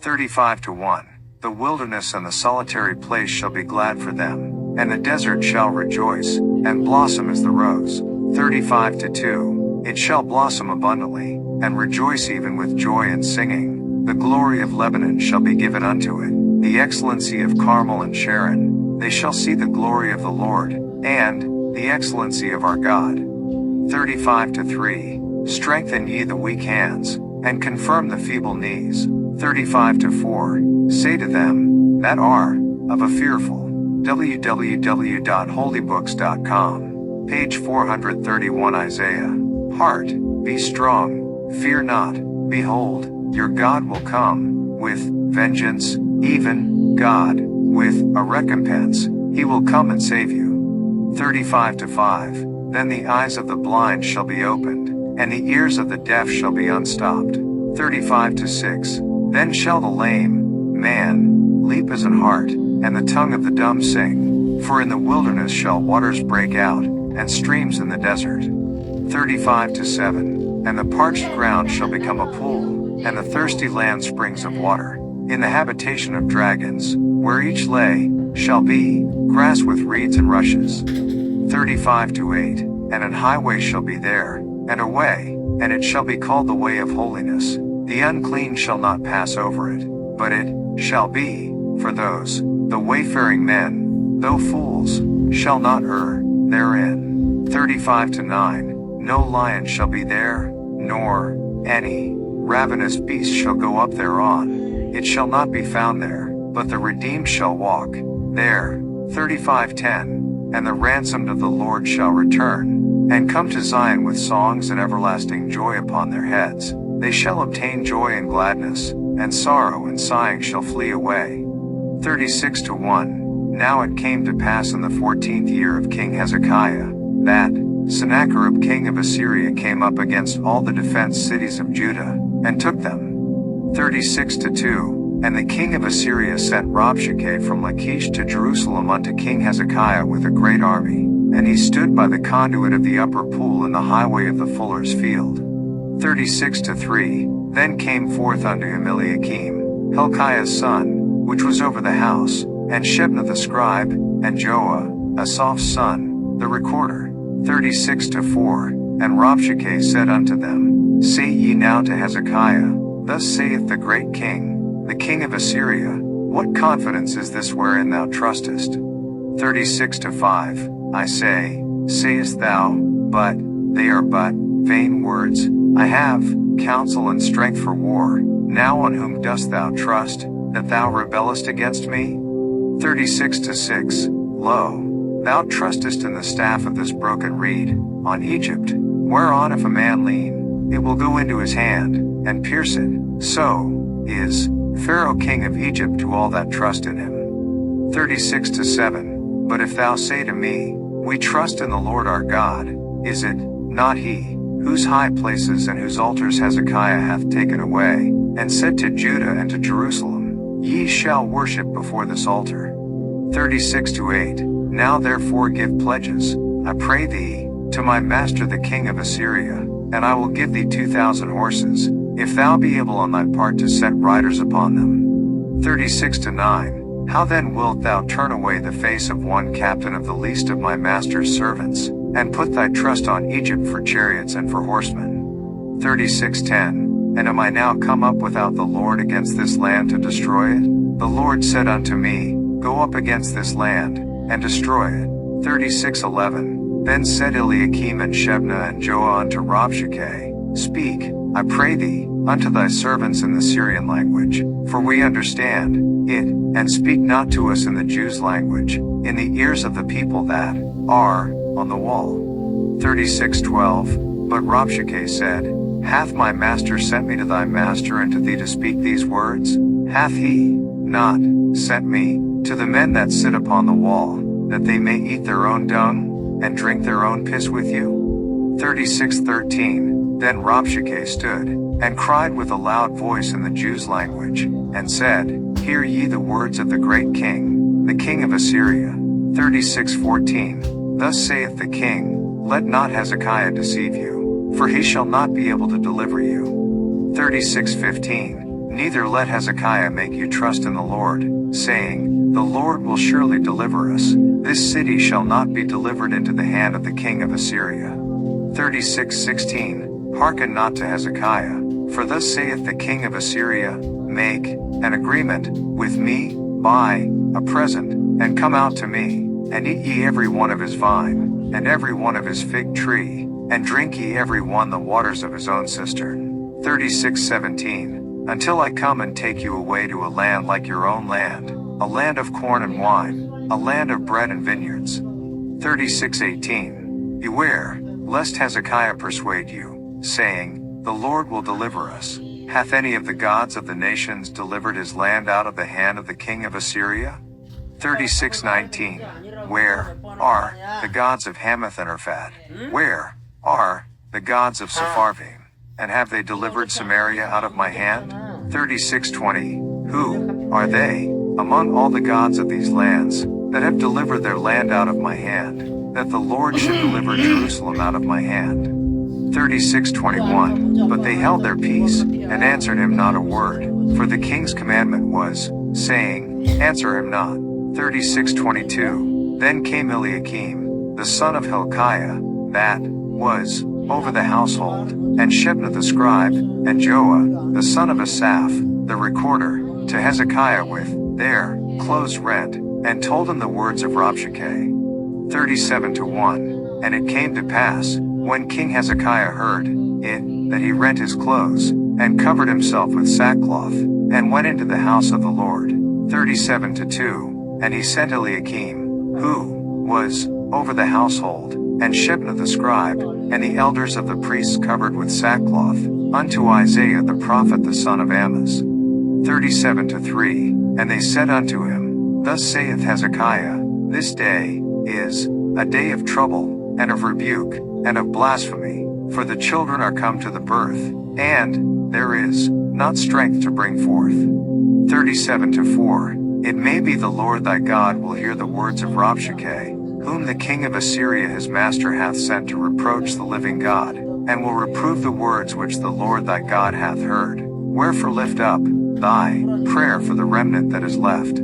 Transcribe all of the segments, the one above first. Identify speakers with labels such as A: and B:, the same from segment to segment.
A: 35-1. The wilderness and the solitary place shall be glad for them, and the desert shall rejoice, and blossom as the rose. 35-2. It shall blossom abundantly, and rejoice even with joy and singing. The glory of Lebanon shall be given unto it, the excellency of Carmel and Sharon. They shall see the glory of the Lord, and the excellency of our God. 35-3. Strengthen ye the weak hands, and confirm the feeble knees. 35-4. Say to them that are of a fearful. www.holybooks.com. Page 431. Isaiah. Heart, be strong, fear not. Behold, your God will come with vengeance, even God with a recompense. He will come and save you. 35-5. Then the eyes of the blind shall be opened, and the ears of the deaf shall be unstopped. 35-6. Then shall the lame man leap as an hart, and the tongue of the dumb sing. For in the wilderness shall waters break out, and streams in the desert. 35-7. And the parched ground shall become a pool, and the thirsty land springs of water. In the habitation of dragons, where each lay, shall be grass with reeds and rushes. 35-8. And an highway shall be there, and a way, and it shall be called the way of holiness. The unclean shall not pass over it, but it shall be for those, the wayfaring men, though fools, shall not err therein. 35-9. No lion shall be there, nor any ravenous beast shall go up thereon. It shall not be found there, but the redeemed shall walk there. 35-10. And the ransomed of the Lord shall return, and come to Zion with songs and everlasting joy upon their heads. They shall obtain joy and gladness, and sorrow and sighing shall flee away. 36-1. Now it came to pass in the 14th year of King Hezekiah, that Sennacherib king of Assyria came up against all the defenced cities of Judah, and took them. 36-2. And the king of Assyria sent Rabshakeh from Lachish to Jerusalem unto King Hezekiah with a great army, and he stood by the conduit of the upper pool in the highway of the fuller's field. 36-3. Then came forth unto him Eliakim, Hilkiah's son, which was over the house, and Shebna the scribe, and Joah, Asaph's son, the recorder. 36-4. And Rabshakeh said unto them, Say ye now to Hezekiah, Thus saith the great king, the king of Assyria, What confidence is this wherein thou trustest? 36-5. I say, sayest thou, but they are but vain words. I have counsel and strength for war. Now on whom dost thou trust, that thou rebellest against me? 36-6. Lo, thou trustest in the staff of this broken reed, on Egypt, whereon if a man lean, it will go into his hand, and pierce it. So is Pharaoh king of Egypt to all that trust in him. 36-7. But if thou say to me, We trust in the Lord our God, is it not he, whose high places and whose altars Hezekiah hath taken away, and said to Judah and to Jerusalem, Ye shall worship before this altar? 36-8. Now therefore give pledges, I pray thee, to my master the king of Assyria, and I will give thee 2,000 horses, if thou be able on thy part to set riders upon them. 36-9. How then wilt thou turn away the face of one captain of the least of my master's servants, and put thy trust on Egypt for chariots and for horsemen? 36-10. And am I now come up without the Lord against this land to destroy it? The Lord said unto me, Go up against this land, and destroy it. 36-11. Then said Eliakim and Shebna and Joah unto Rabshakeh, Speak, I pray thee, unto thy servants in the Syrian language, for we understand it, and speak not to us in the Jews' language, in the ears of the people that are on the wall. 36-12. But Rabshakeh said, Hath my master sent me to thy master and to thee to speak these words? Hath he not sent me to the men that sit upon the wall, that they may eat their own dung, and drink their own piss with you? 36-13. Then Rabshakeh stood, and cried with a loud voice in the Jews' language, and said, Hear ye the words of the great king, the king of Assyria. 36-14. Thus saith the king, Let not Hezekiah deceive you, for he shall not be able to deliver you. 36-15. Neither let Hezekiah make you trust in the Lord, saying, The Lord will surely deliver us. This city shall not be delivered into the hand of the king of Assyria. 36:16. Hearken not to Hezekiah, for thus saith the king of Assyria, Make an agreement with me, buy a present, and come out to me, and eat ye every one of his vine, and every one of his fig tree, and drink ye every one the waters of his own cistern. 36:17. Until I come and take you away to a land like your own land, a land of corn and wine, a land of bread and vineyards. 36:18. Beware, lest Hezekiah persuade you, saying, The Lord will deliver us. Hath any of the gods of the nations delivered his land out of the hand of the king of Assyria? 36:19. Where are the gods of Hamath and Arpad? Where are the gods of Sepharvaim? And have they delivered Samaria out of my hand? 36:20. Who are they, among all the gods of these lands, that have delivered their land out of my hand, that the Lord should deliver Jerusalem out of my hand? 36:21. But they held their peace, and answered him not a word, for the king's commandment was, saying, Answer him not. 36:22. Then came Eliakim, the son of Hilkiah, that was over the household, and Shebna the scribe, and Joah, the son of Asaph, the recorder, to Hezekiah with their clothes rent, and told him the words of Rabshakeh. 37:1. And it came to pass, when King Hezekiah heard it, that he rent his clothes, and covered himself with sackcloth, and went into the house of the Lord. 37:2. And he sent Eliakim, who was over the household, and Shebna the scribe, and the elders of the priests covered with sackcloth, unto Isaiah the prophet the son of Amoz. 37:3. And they said unto him, Thus saith Hezekiah, This day is a day of trouble, and of rebuke, and of blasphemy, for the children are come to the birth, and there is not strength to bring forth. 37:4. It may be the Lord thy God will hear the words of Rabshakeh, whom the king of Assyria his master hath sent to reproach the living God, and will reprove the words which the Lord thy God hath heard. Wherefore lift up thy prayer for the remnant that is left.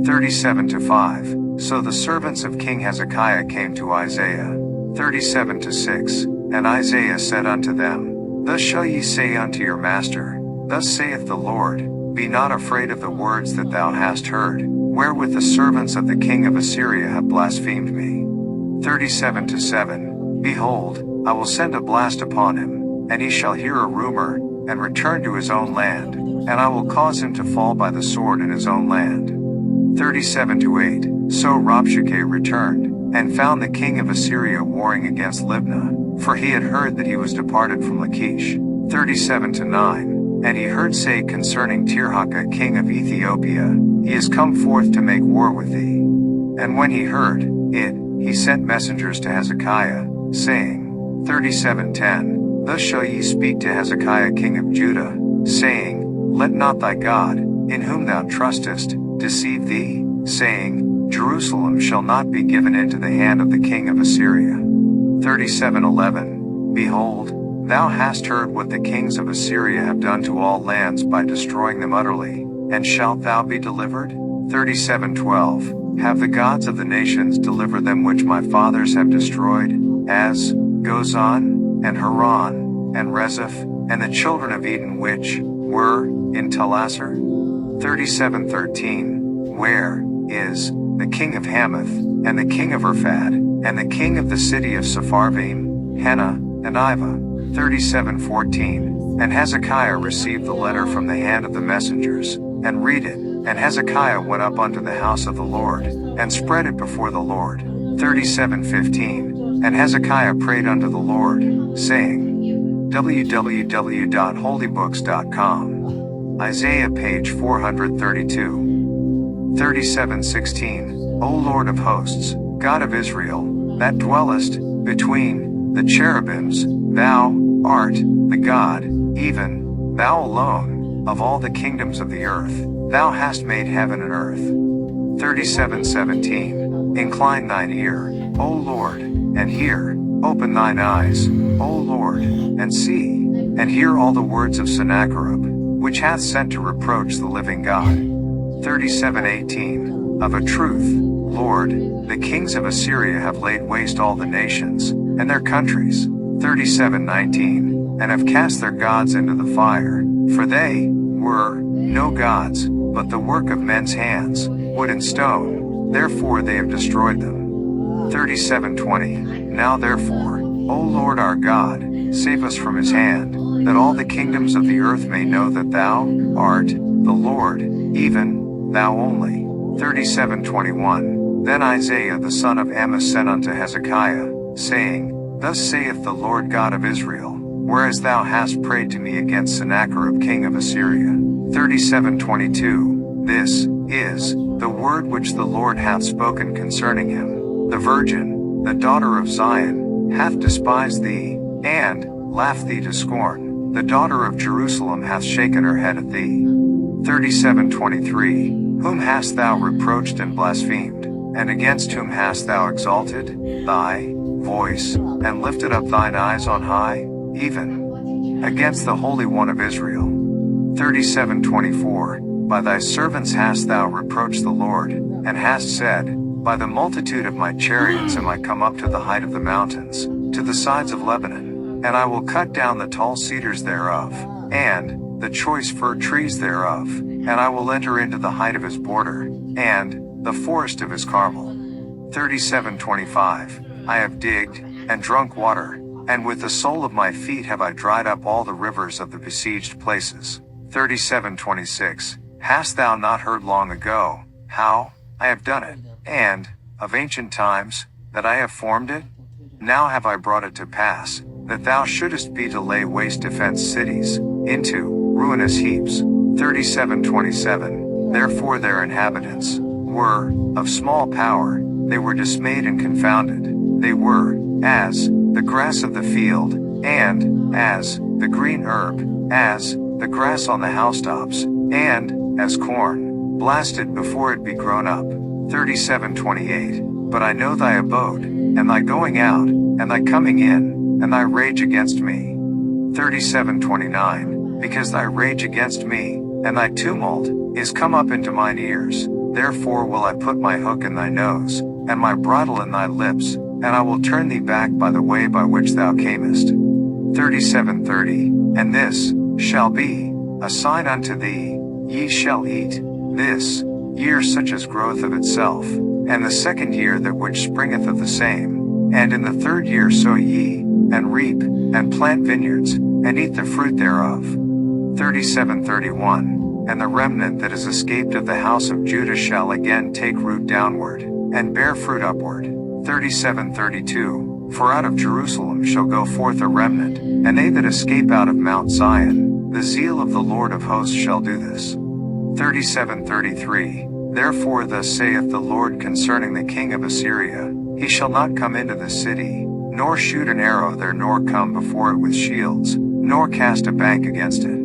A: 37:5. So the servants of King Hezekiah came to Isaiah. 37:6. And Isaiah said unto them, Thus shall ye say unto your master, Thus saith the Lord, Be not afraid of the words that thou hast heard, wherewith the servants of the king of Assyria have blasphemed me. 37:7. Behold, I will send a blast upon him, and he shall hear a rumor, and return to his own land, and I will cause him to fall by the sword in his own land. 37:8. So Rabshakeh returned, and found the king of Assyria warring against Libnah, for he had heard that he was departed from Lachish. 37:9. And he heard say concerning Tirhakah king of Ethiopia, He is come forth to make war with thee. And when he heard it, he sent messengers to Hezekiah, saying, 37:10. Thus shall ye speak to Hezekiah king of Judah, saying, Let not thy God, in whom thou trustest, deceive thee, saying, Jerusalem shall not be given into the hand of the king of Assyria. 37:11. Behold, thou hast heard what the kings of Assyria have done to all lands by destroying them utterly, and shalt thou be delivered? 37:12. Have the gods of the nations delivered them which my fathers have destroyed, as Gozan, and Haran, and Rezeph, and the children of Eden which were in Telassar? 37:13. Where is the king of Hamath, and the king of Arpad, and the king of the city of Sepharvaim, Hena, and Iva? 37:14. And Hezekiah received the letter from the hand of the messengers, and read it. And Hezekiah went up unto the house of the Lord, and spread it before the Lord. 37:15. And Hezekiah prayed unto the Lord, saying, www.holybooks.com. Isaiah page 432. 37:16. O Lord of hosts, God of Israel, that dwellest between the cherubims, thou art the God, even thou alone, of all the kingdoms of the earth. Thou hast made heaven and earth. 37:17. Incline thine ear, O Lord, and hear. Open thine eyes, O Lord, and see, and hear all the words of Sennacherib, which hath sent to reproach the living God. 37:18. Of a truth, Lord, the kings of Assyria have laid waste all the nations, and their countries. 37:19. And have cast their gods into the fire, for they were no gods, but the work of men's hands, wood and stone, therefore they have destroyed them. 37:20. Now therefore, O Lord our God, save us from his hand, that all the kingdoms of the earth may know that thou art the Lord, even thou only. 37:21. Then Isaiah the son of Amoz sent unto Hezekiah, saying, Thus saith the Lord God of Israel, whereas thou hast prayed to me against Sennacherib king of Assyria. 37:22. This is the word which the Lord hath spoken concerning him. The virgin, the daughter of Zion, hath despised thee, and laughed thee to scorn. The daughter of Jerusalem hath shaken her head at thee. 37:23. Whom hast thou reproached and blasphemed? And against whom hast thou exalted thy voice, and lifted up thine eyes on high? Even against the Holy One of Israel. 37:24. By thy servants hast thou reproached the Lord, and hast said, By the multitude of my chariots am I come up to the height of the mountains, to the sides of Lebanon, and I will cut down the tall cedars thereof, and the choice fir trees thereof, and I will enter into the height of his border, and the forest of his Carmel. 37:25. I have digged, and drunk water, and with the sole of my feet have I dried up all the rivers of the besieged places. 37:26. Hast thou not heard long ago, how I have done it, and of ancient times, that I have formed it? Now have I brought it to pass, that thou shouldest be to lay waste defenced cities, into ruinous heaps. 37:27. Therefore their inhabitants were of small power, they were dismayed and confounded. They were as the grass of the field, and as the green herb, as the grass on the housetops, and as corn, blasted before it be grown up. 37:28. But I know thy abode, and thy going out, and thy coming in, and thy rage against me. 37:29. Because thy rage against me, and thy tumult, is come up into mine ears, therefore will I put my hook in thy nose, and my bridle in thy lips, and I will turn thee back by the way by which thou camest. 37:30. And this shall be a sign unto thee, ye shall eat this year such as groweth of itself, and the second year that which springeth of the same, and in the third year sow ye, and reap, and plant vineyards, and eat the fruit thereof. 37:31. And the remnant that is escaped of the house of Judah shall again take root downward, and bear fruit upward. 37:32. For out of Jerusalem shall go forth a remnant, and they that escape out of Mount Zion, the zeal of the Lord of hosts shall do this. 37:33. Therefore thus saith the Lord concerning the king of Assyria, he shall not come into the city, nor shoot an arrow there, nor come before it with shields, nor cast a bank against it.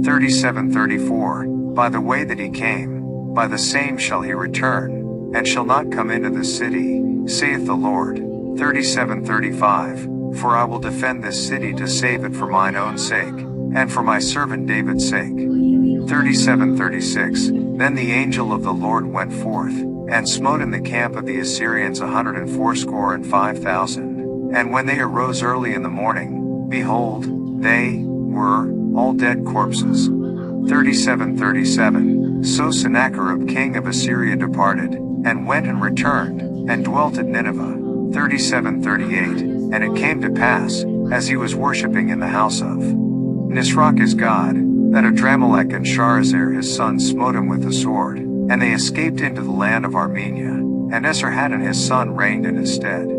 A: 37:34. By the way that he came, by the same shall he return, and shall not come into the city, saith the Lord. 37:35. For I will defend this city to save it for mine own sake, and for my servant David's sake. 37:36. Then the angel of the Lord went forth, and smote in the camp of the Assyrians 185,000. And when they arose early in the morning, behold, they were all dead corpses. 37:37. So Sennacherib king of Assyria departed, and went and returned, and dwelt at Nineveh. 37:38. And it came to pass, as he was worshipping in the house of Nisroch his god, that Adramelech and Sharezer his son smote him with the sword, and they escaped into the land of Armenia, and Esarhaddon his son reigned in his stead.